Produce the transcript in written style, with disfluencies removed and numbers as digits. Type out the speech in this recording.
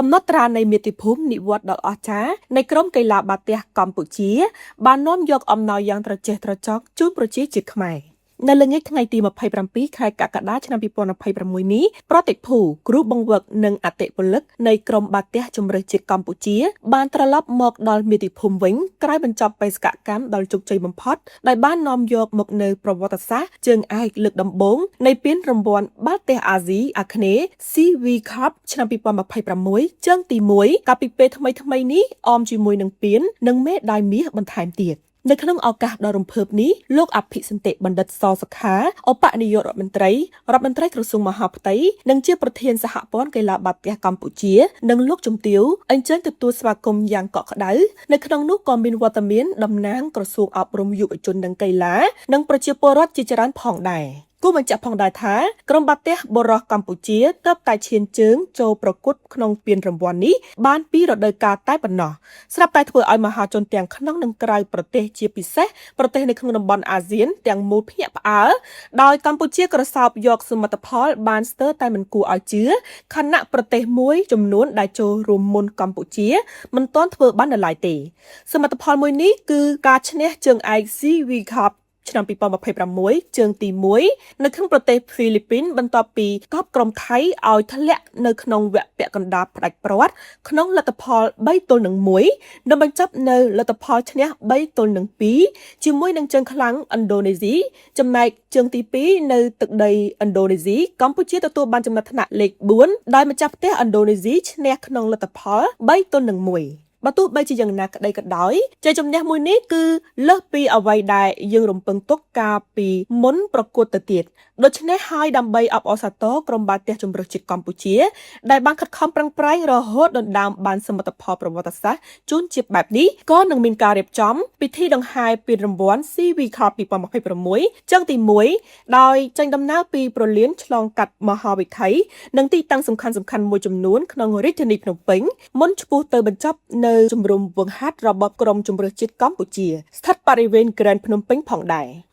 កំណត់ត្រានៃមាតុភូមិនិវត្តន៍ដ៏អស្ចារ្យនៃក្រុមកីឡាបាល់ទះកម្ពុជាបាននាំយកអំណោយយ៉ាងត្រចះត្រចង់ជូនប្រជាជាតិខ្មែរនៅល្ងាចថ្ងៃទី27ខែកក្កដាឆ្នាំ2026នេះប្រតិភូគ្រូបង្វឹកនិងអតិពលិកនៃក្រុមបាល់ទះជម្រើសជាតិកម្ពុជាបានត្រឡប់មកដល់មាតុភូមិវិញក្រោយបញ្ចប់បេសកកម្មដ៏ជោគជ័យបំផុតដោយបាននាំយកមកនៅប្រវត្តិសាស្ត្រជើងឯកលើកដំបូងនៃពានរង្វាន់បាល់ទះអាស៊ីអាគ្នេយ៍ CV Cup ឆ្នាំ2026ជើងទី1កាលពីពេលថ្មីៗនេះអមជាមួយនឹងពាននិងមេដាយមាសបន្ថែមទៀតនៅក្នុងឱកាសដ៏រំភើបនេះលោកអភិសន្តិបណ្ឌិតសសុខាឧបនាយករដ្ឋមន្ត្រីក្រសួងមហាផ្ទៃនិងជាប្រធានសហព័ន្ធកីឡាបាល់ទះកម្ពុជានិងលោកជំទាវអញ្ជើញទទួលស្វាគមន៍យ៉ាងកក់ក្ដៅនៅក្នុងនោះក៏មានវត្តមានតំណាងក្រសួងអប់រំយុវជននិងកីឡានិងប្រជាពលរដ្ឋជាច្រើនផងដែរគូបញ្ជាក់ផងដែរថាក្រុមបាល់ទះបុរសកម្ពុជាទើបតែឈានជើងចូលប្រកួតក្នុងពានរង្វាន់នេះបានពីរដូវកាលតែប៉ុណ្ណោះស្រាប់តែធ្វើឲ្យមហាជនទាំងក្នុងនិងក្រៅប្រទេសជាពិសេសប្រទេសនៅក្នុងតំបន់អាស៊ានទាំងមូលភ្ញាក់ផ្អើលដោយកម្ពុជាក្រសោបយកសមិទ្ធផលបានស្ទើរតែមិនគួរឲ្យជឿខណៈប្រទេសមួយចំនួនដែលចូលរួមមុនកម្ពុជាមិនទាន់ធ្វើបាននៅឡើយទេសមិទ្ធផលមួយនេះគឺការឈ្នះជើងឯក CV Cupឆ្នាំ2026ជើងទី1នៅក្នុងប្រទេសហ្វីលីពីនបន្ទាប់ពីកប់ក្រុមថៃឲ្យធ្លាក់នៅក្នុងវគ្គពាក់កណ្ដាលផ្ដាច់ព្រាត់ក្នុងលទ្ធផល3-1និងបញ្ចប់នៅលទ្ធផលឈ្នះ3-2ជាមួយនឹងជើងខ្លាំងឥណ្ឌូនេស៊ីចំណែកជើងទី2នៅទឹកដីឥណ្ឌូនេស៊ីកម្ពុជាទទួលបានចំណាត់ថ្នាក់លេខ4ដោយម្ចាស់ផ្ទះឥណ្ឌូនេស៊ីឈ្នះក្នុងលទ្ធផល3-1បើទោះបីជាយ៉ាងណាក្តីក៏ដោយជ័យជំនះមួយនេះគឺលើសពីអ្វីដែលយើងរំពឹងទុកកាលពីមុនប្រកួតទៅទៀតដូច្នេះហើយដើម្បីអបអរសាទរក្រុមបាល់ទះជម្រើសជាតិកម្ពុជាដែលបានខិតខំប្រឹងប្រែងរហូតដណ្ដើមបានសមិទ្ធផលប្រវត្តិសាស្ត្រជូនជាតិបែបនេះក៏នឹងមានការរៀបចំពិធីដង្ហែពានរង្វាន់ CV Cup 2026ជើងទី1ដោយចេញដំណើរពីប្រលានឆ្លងកាត់មហាវិថីនិងទីតាំងសំខាន់ៗមួយចំនួនក្នុងរាជធានីភ្នំពេញមុនឆ្ពោះទៅបញ្ចប់នៅជំរំវឹងហាត់របស់ក្រុមជម្រើសជាតិកម្ពុជាស្ថិតបរិវេណ Grand ភ្នំពេញផងដែរ